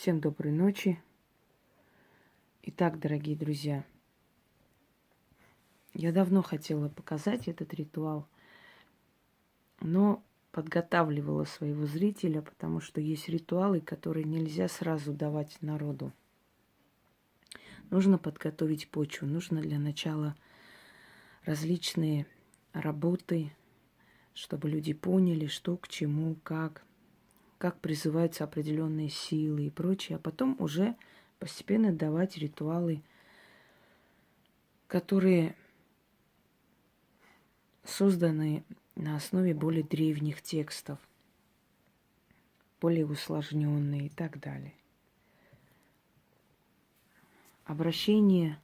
Всем доброй ночи. Итак, дорогие друзья, я давно хотела показать этот ритуал, но подготавливала своего зрителя, потому что есть ритуалы, которые нельзя сразу давать народу. Нужно подготовить почву, нужно для начала различные работы, чтобы люди поняли, что к чему, как призываются определенные силы и прочее, а потом уже постепенно давать ритуалы, которые созданы на основе более древних текстов, более усложненные и так далее. Обращение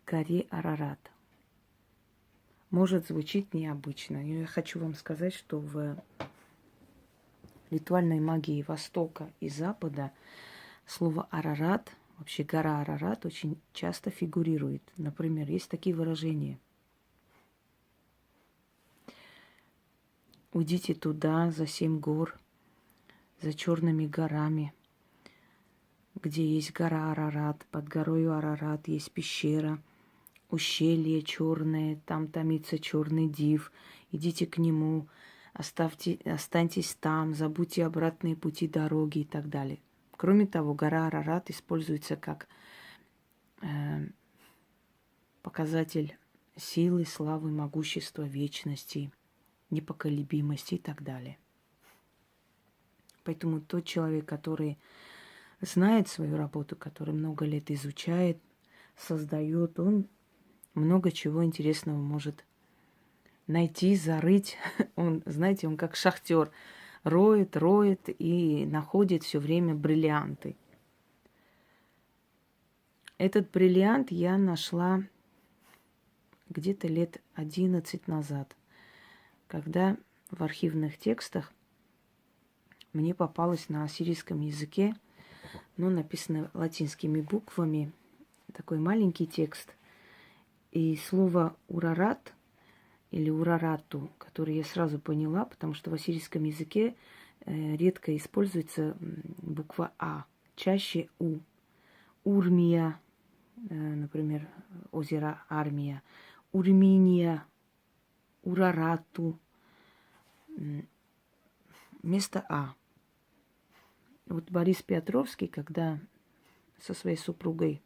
к горе Арарат может звучить необычно. Я хочу вам сказать, что в ритуальной магии Востока и Запада слово Арарат, вообще гора Арарат, очень часто фигурирует. Например, есть такие выражения: уйдите туда, за 7 гор, за черными горами, где есть гора Арарат. Под горой Арарат есть пещера, ущелье черное, там томится черный див. Идите к нему, останьтесь там, забудьте обратные пути дороги и так далее. Кроме того, гора Арарат используется как показатель силы, славы, могущества, вечности, непоколебимости и так далее. Поэтому тот человек, который знает свою работу, который много лет изучает, создает, он много чего интересного может найти, зарыть. Он, знаете, он как шахтер роет и находит все время бриллианты. Этот бриллиант я нашла где-то лет 11 назад, когда в архивных текстах мне попалось на ассирийском языке, но написано латинскими буквами, такой маленький текст. И слово «урарат» или «урарату», которое я сразу поняла, потому что в ассирийском языке редко используется буква «а», чаще «у». Урмия, например, озеро Армия, Урминия, Урарату, вместо «а». Вот Борис Петровский, когда со своей супругой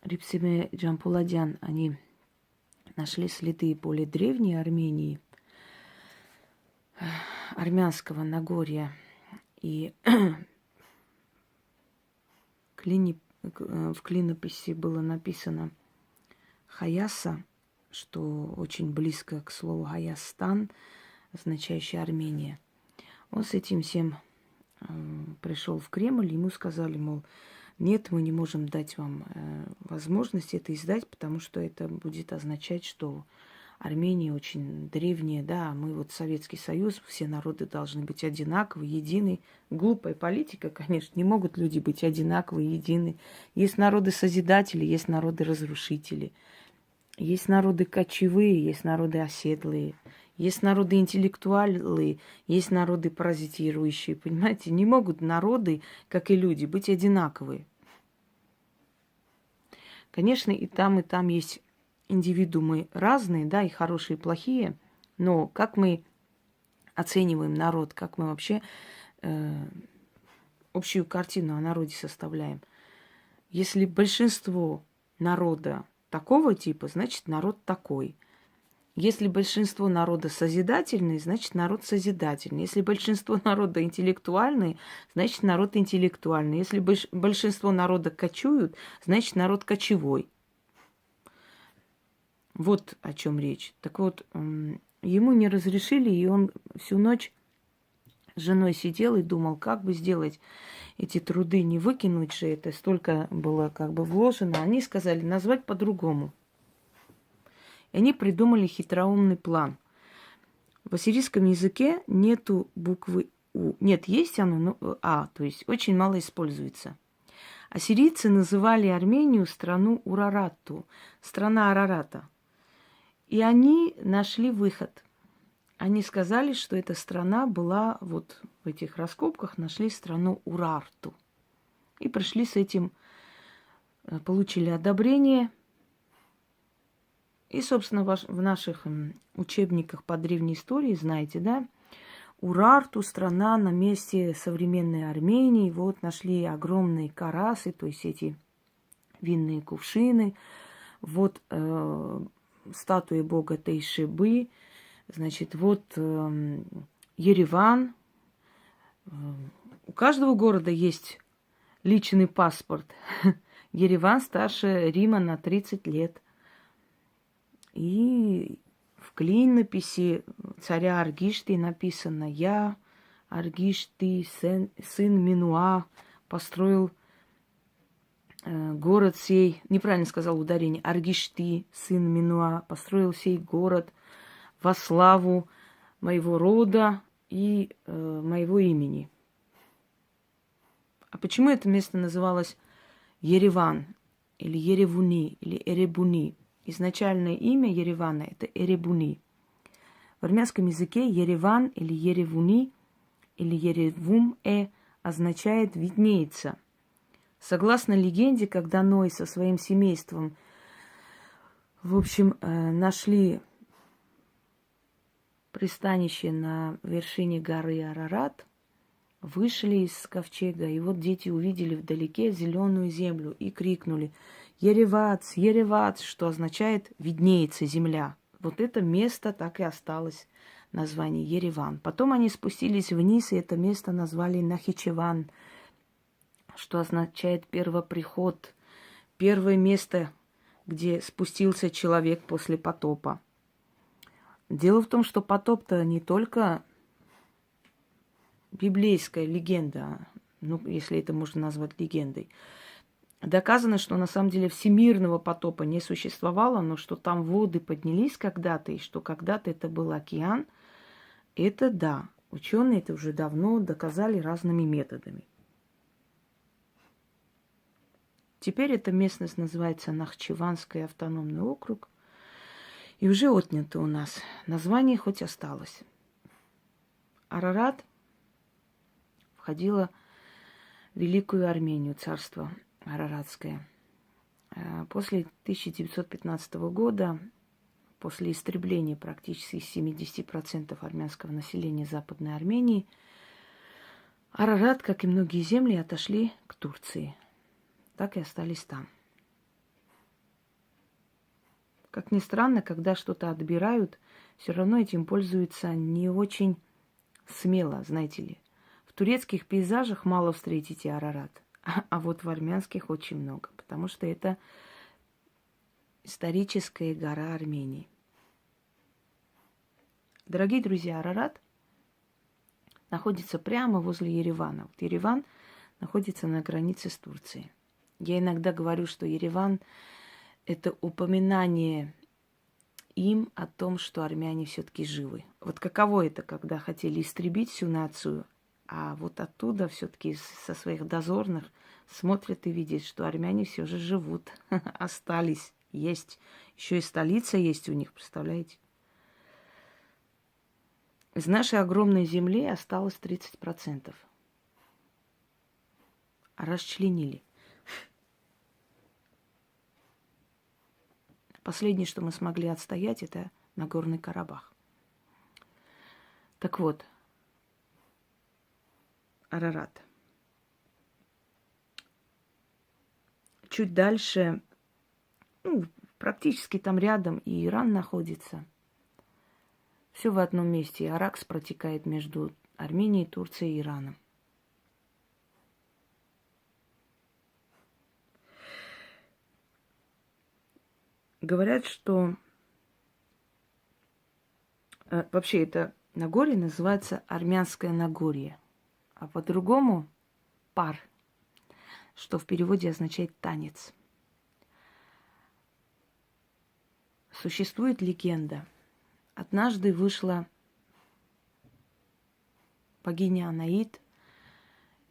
Рипсиме Джампуладян, они нашли следы более древней Армении, армянского Нагорья, и в клинописи было написано Хаяса, что очень близко к слову Хаястан, означающее Армения. Он с этим всем пришел в Кремль, ему сказали, мол, нет, мы не можем дать вам возможность это издать, потому что это будет означать, что Армения очень древняя, да, мы вот Советский Союз, все народы должны быть одинаковы, едины. Глупая политика, конечно, не могут люди быть одинаковы, едины. Есть народы-созидатели, есть народы-разрушители. Есть народы кочевые, есть народы оседлые. Есть народы интеллектуалы, есть народы паразитирующие. Понимаете, не могут народы, как и люди, быть одинаковые. Конечно, и там есть индивидуумы разные, да, и хорошие, и плохие. Но как мы оцениваем народ, как мы вообще общую картину о народе составляем? Если большинство народа такого типа, значит, народ такой. Если большинство народа созидательный, значит, народ созидательный. Если большинство народа интеллектуальный, значит, народ интеллектуальный. Если большинство народа кочуют, значит, народ кочевой. Вот о чем речь. Так вот, ему не разрешили, и он всю ночь с женой сидел и думал, как бы сделать эти труды, не выкинуть же это, столько было как бы вложено. Они сказали назвать по-другому. И они придумали хитроумный план. В ассирийском языке нету буквы У. Нет, есть оно, но А, то есть очень мало используется. Ассирийцы называли Армению страну Урарату, страна Арарата. И они нашли выход. они сказали, что эта страна была, вот в этих раскопках нашли страну Урарту. И пришли с этим, получили одобрение. И, собственно, в наших учебниках по древней истории, знаете, да, Урарту, страна на месте современной Армении. Вот нашли огромные карасы, то есть эти винные кувшины. Вот статуи бога Тейшибы. Значит, вот Ереван. У каждого города есть личный паспорт. Ереван старше Рима на 30 лет. И в клинописи царя Аргишты написано: «Я, Аргишты, сын Минуа, построил город сей». Неправильно сказал ударение. Аргишты, сын Минуа, построил сей город во славу моего рода и моего имени. А почему это место называлось Ереван, или Еревуни, или Эребуни? Изначальное имя Еревана – это Эребуни. В армянском языке Ереван или Еревуни или Еревум-э означает «виднеется». Согласно легенде, когда Ной со своим семейством, в общем, нашли пристанище на вершине горы Арарат, вышли из ковчега, и вот дети увидели вдалеке зеленую землю и крикнули: «Еревац, Еревац», что означает «виднеется земля». Вот это место так и осталось название Ереван. Потом они спустились вниз, и это место назвали Нахичеван, что означает первоприход, первое место, где спустился человек после потопа. Дело в том, что потоп-то не только библейская легенда, ну, если это можно назвать легендой. Доказано, что на самом деле всемирного потопа не существовало, но что там воды поднялись когда-то, и что когда-то это был океан, это да. Ученые это уже давно доказали разными методами. Теперь эта местность называется Нахчеванский автономный округ. И уже отнято у нас. Название хоть осталось. Арарат входило в Великую Армению, царство Араратское. После 1915 года, после истребления практически 70% армянского населения Западной Армении, Арарат, как и многие земли, отошли к Турции. Так и остались там. Как ни странно, когда что-то отбирают, все равно этим пользуются не очень смело, знаете ли. В турецких пейзажах мало встретите Арарат, а вот в армянских очень много, потому что это историческая гора Армении. Дорогие друзья, Арарат находится прямо возле Еревана. Вот Ереван находится на границе с Турцией. Я иногда говорю, что Ереван – это упоминание им о том, что армяне все-таки живы. Вот каково это, когда хотели истребить всю нацию, а вот оттуда все-таки со своих дозорных смотрят и видят, что армяне все же живут, остались, есть. Еще и столица есть у них, представляете? Из нашей огромной земли осталось 30%. Расчленили. Последнее, что мы смогли отстоять, это Нагорный Карабах. Так вот, Арарат. Чуть дальше, практически там рядом и Иран находится. Все в одном месте. Аракс протекает между Арменией, Турцией и Ираном. Говорят, что вообще это Нагорье называется Армянское Нагорье, а по-другому пар, что в переводе означает танец. Существует легенда. Однажды вышла богиня Анаит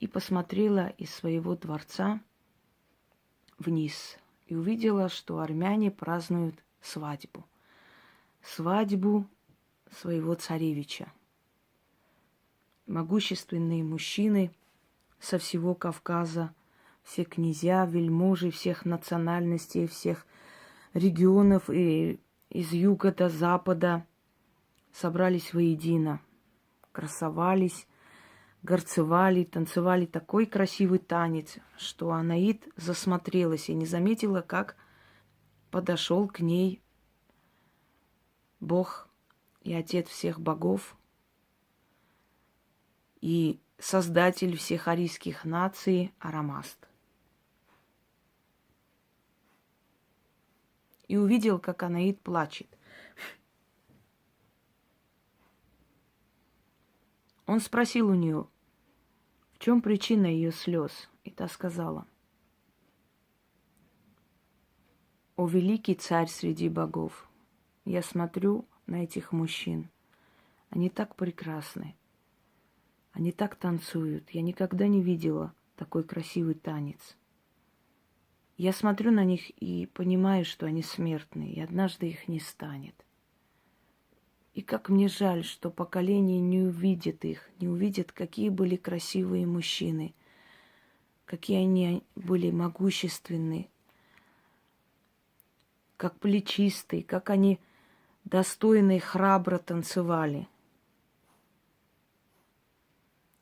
и посмотрела из своего дворца вниз и увидела, что армяне празднуют свадьбу. Свадьбу своего царевича. Могущественные мужчины со всего Кавказа, все князья, вельможи всех национальностей, всех регионов и из юга до запада собрались воедино, красовались, горцевали, танцевали такой красивый танец, что Анаит засмотрелась и не заметила, как подошел к ней Бог и Отец всех богов, и создатель всех арийских наций Арамаст. И увидел, как Анаит плачет. Он спросил у нее, в чем причина ее слез, и та сказала: «О великий царь среди богов, я смотрю на этих мужчин, они так прекрасны, они так танцуют, я никогда не видела такой красивый танец. Я смотрю на них и понимаю, что они смертные, и однажды их не станет. И как мне жаль, что поколение не увидит их, не увидит, какие были красивые мужчины, какие они были могущественны, как плечистые, как они достойно и храбро танцевали».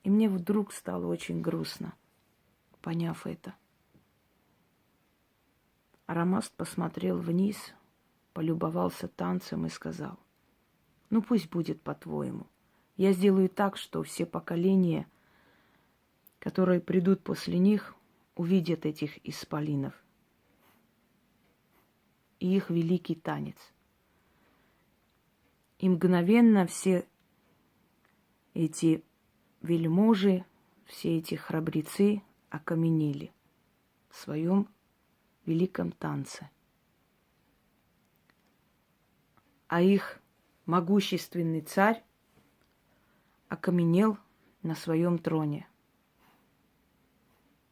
И мне вдруг стало очень грустно, поняв это. Арамаст посмотрел вниз, полюбовался танцем и сказал: «Ну пусть будет по-твоему. Я сделаю так, что все поколения, которые придут после них, увидят этих исполинов и их великий танец». И мгновенно все эти вельможи, все эти храбрецы окаменели в своем великом танце. А их могущественный царь окаменел на своем троне.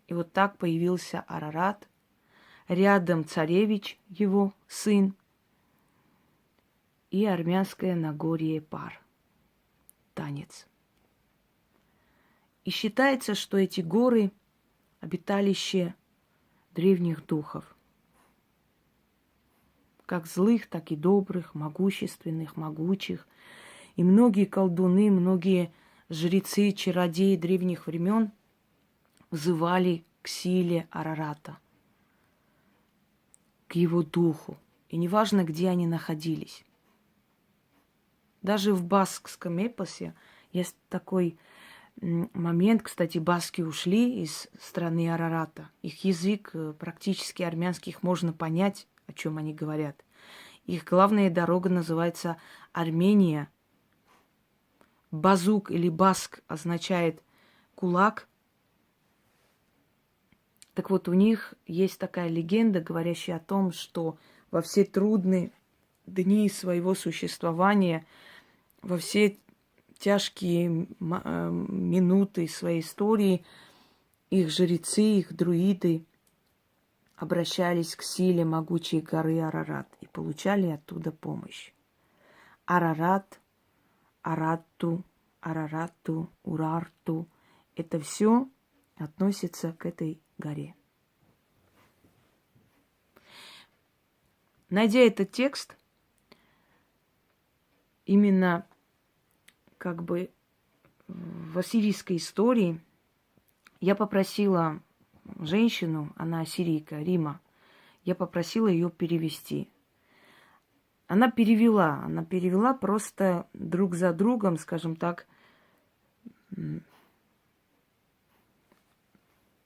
И вот так появился Арарат, рядом царевич, его сын, и армянское Нагорье Пар. Танец. И считается, что эти горы – обиталище древних духов. Как злых, так и добрых, могущественных, могучих. И многие колдуны, многие жрецы, чародеи древних времен взывали к силе Арарата, к его духу. И неважно, где они находились. Даже в баскском эпосе есть такой момент, кстати, баски ушли из страны Арарата. Их язык практически армянский, их можно понять, о чем они говорят. Их главная дорога называется Армения. Базук или баск означает кулак. Так вот, у них есть такая легенда, говорящая о том, что во все трудные дни своего существования, во все тяжкие минуты своей истории их жрецы, их друиды обращались к силе могучей горы Арарат и получали оттуда помощь. Арарат, Аратту, Арарату, Урарту – это все относится к этой горе. Найдя этот текст, именно как бы в ассирийской истории, я попросила женщину, она ассирийка, Рима, я попросила ее перевести. Она перевела просто друг за другом, скажем так,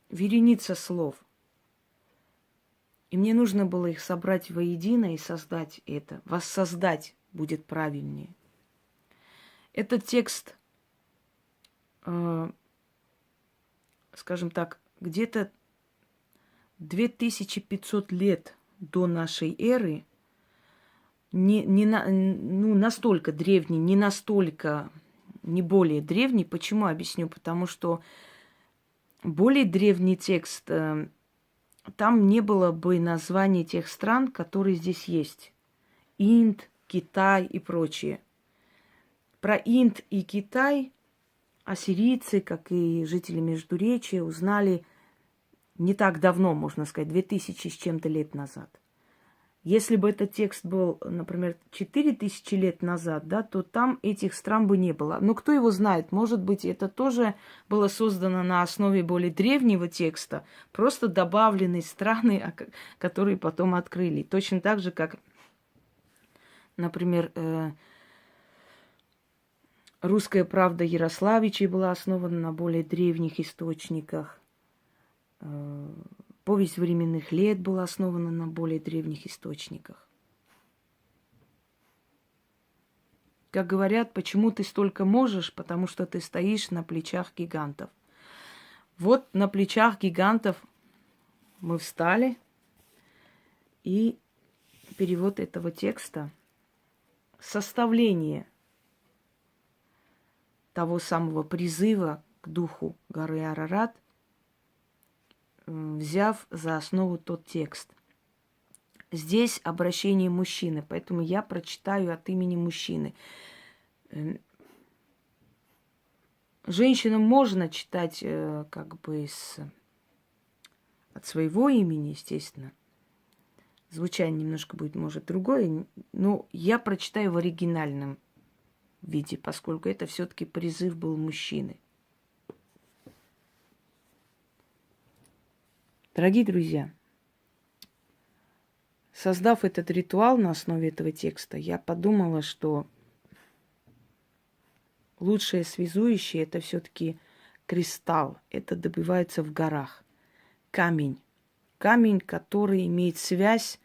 вереница слов. И мне нужно было их собрать воедино и создать это. Воссоздать будет правильнее. Этот текст, скажем так, где-то 2500 лет до нашей эры, настолько древний, не более древний. Почему? Объясню. Потому что более древний текст, там не было бы названий тех стран, которые здесь есть. Инд, Китай и прочее. Про Инд и Китай ассирийцы, как и жители Междуречия, узнали не так давно, можно сказать, 2000 с чем-то лет назад. Если бы этот текст был, например, 4000 лет назад, да, то там этих стран бы не было. Но кто его знает, может быть, это тоже было создано на основе более древнего текста, просто добавлены страны, которые потом открыли. Точно так же, как, например, «Русская правда» Ярославичей была основана на более древних источниках. «Повесть временных лет» была основана на более древних источниках. Как говорят, почему ты столько можешь? Потому что ты стоишь на плечах гигантов. Вот на плечах гигантов мы встали, и перевод этого текста, составление того самого призыва к духу горы Арарат, взяв за основу тот текст. Здесь обращение мужчины, поэтому я прочитаю от имени мужчины. Женщинам можно читать как бы от своего имени, естественно. Звучание немножко будет, может, другое, но я прочитаю в оригинальном виде, поскольку это все-таки призыв был мужчины. Дорогие друзья, создав этот ритуал на основе этого текста, я подумала, что лучшее связующее – это все-таки кристалл. Это добывается в горах. Камень. Камень, который имеет связь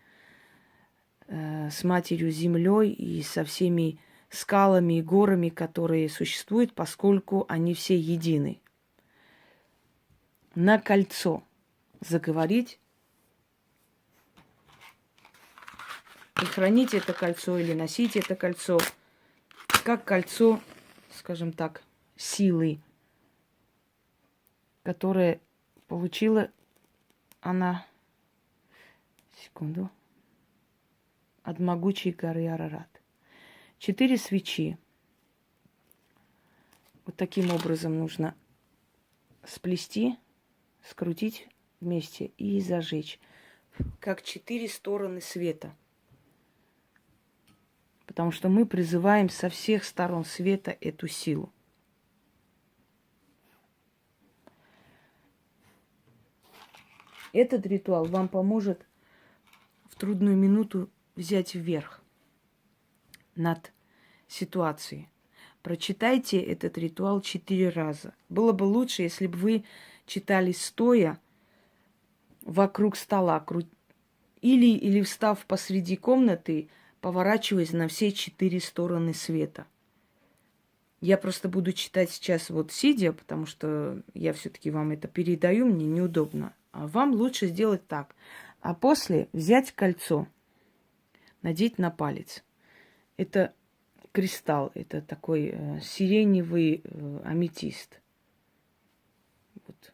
с Матерью Землей и со всеми скалами и горами, которые существуют, поскольку они все едины. На кольцо заговорить и хранить это кольцо или носить это кольцо как кольцо, скажем так, силы, которое получила она, секунду, от могучей горы Арарат. 4 свечи. Вот таким образом нужно сплести, скрутить вместе и зажечь, как 4 стороны света. Потому что мы призываем со всех сторон света эту силу. Этот ритуал вам поможет в трудную минуту взять вверх над ситуацией. Прочитайте этот ритуал 4 раза. Было бы лучше, если бы вы читали стоя вокруг стола или встав посреди комнаты, поворачиваясь на все 4 стороны света. Я просто буду читать сейчас вот сидя, потому что я все-таки вам это передаю, мне неудобно. А вам лучше сделать так. А после взять кольцо, надеть на палец. Это кристалл, это такой сиреневый аметист. Вот.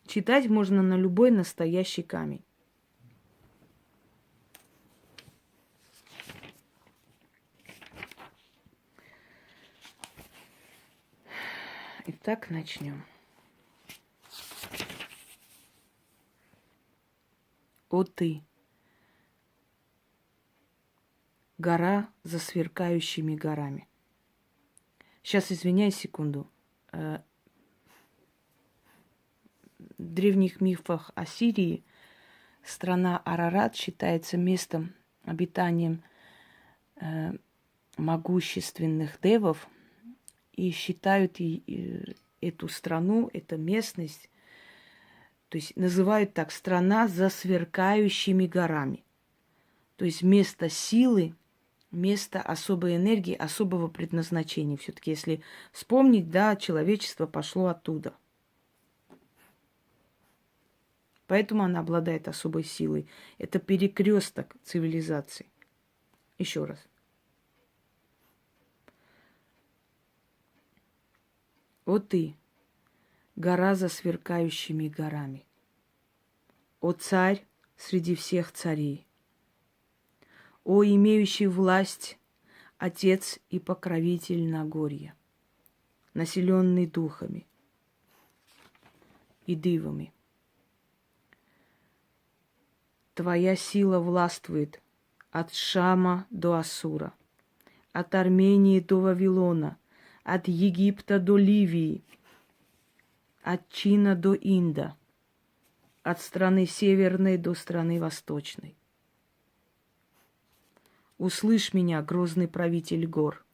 Читать можно на любой настоящий камень. Итак, начнем. О ты, гора за сверкающими горами. Сейчас, извиняюсь, секунду. В древних мифах о Сирии страна Арарат считается местом обитанием могущественных девов, и считают эту страну, эту местность, то есть называют так страна за сверкающими горами. То есть место силы, место особой энергии, особого предназначения. Все-таки, если вспомнить, да, человечество пошло оттуда. Поэтому она обладает особой силой. Это перекресток цивилизации. Еще раз. О ты, гора за сверкающими горами. О царь среди всех царей, о имеющий власть, отец и покровитель Нагорья, населенный духами и дивами. Твоя сила властвует от Шама до Ассура, от Армении до Вавилона, от Египта до Ливии, от Чина до Инда, от страны северной до страны восточной. Услышь меня, грозный правитель гор.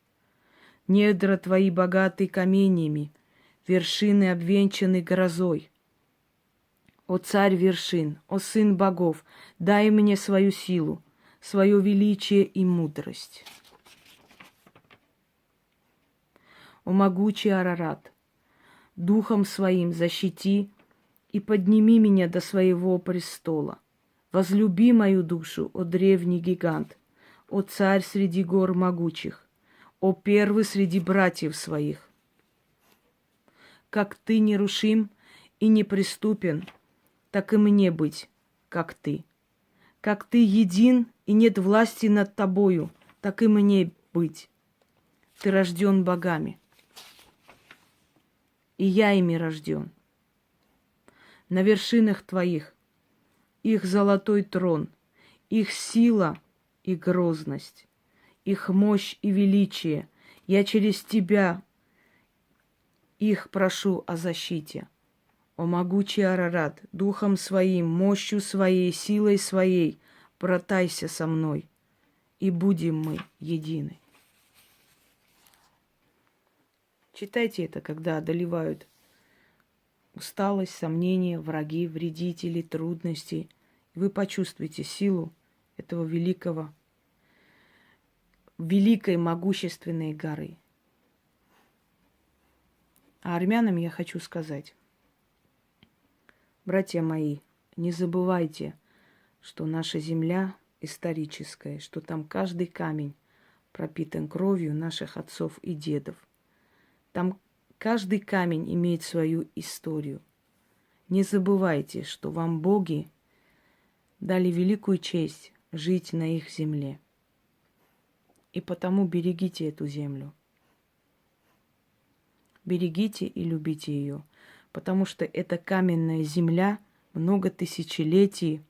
Недра твои богаты каменьями, вершины обвенчаны грозой. О царь вершин, о сын богов, дай мне свою силу, свое величие и мудрость. О могучий Арарат, духом своим защити и подними меня до своего престола. Возлюби мою душу, о древний гигант, о царь среди гор могучих, о первый среди братьев своих. Как ты нерушим и неприступен, так и мне быть, как ты. Как ты един и нет власти над тобою, так и мне быть. Ты рожден богами, и я ими рожден. На вершинах твоих их золотой трон, их сила и грозность, их мощь и величие. Я через тебя их прошу о защите. О могучий Арарат, духом своим, мощью своей, силой своей, братайся со мной, и будем мы едины. Читайте это, когда одолевают усталость, сомнения, враги, вредители, трудности. Вы почувствуете силу этого великой могущественной горы. А армянам я хочу сказать: братья мои, не забывайте, что наша земля историческая, что там каждый камень пропитан кровью наших отцов и дедов. Там каждый камень имеет свою историю. Не забывайте, что вам боги дали великую честь жить на их земле. И потому берегите эту землю. Берегите и любите ее, потому что эта каменная земля много тысячелетий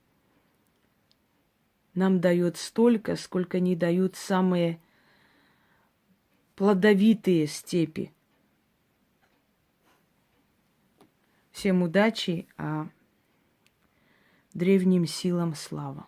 нам дает столько, сколько не дают самые плодовитые степи. Всем удачи, а древним силам слава.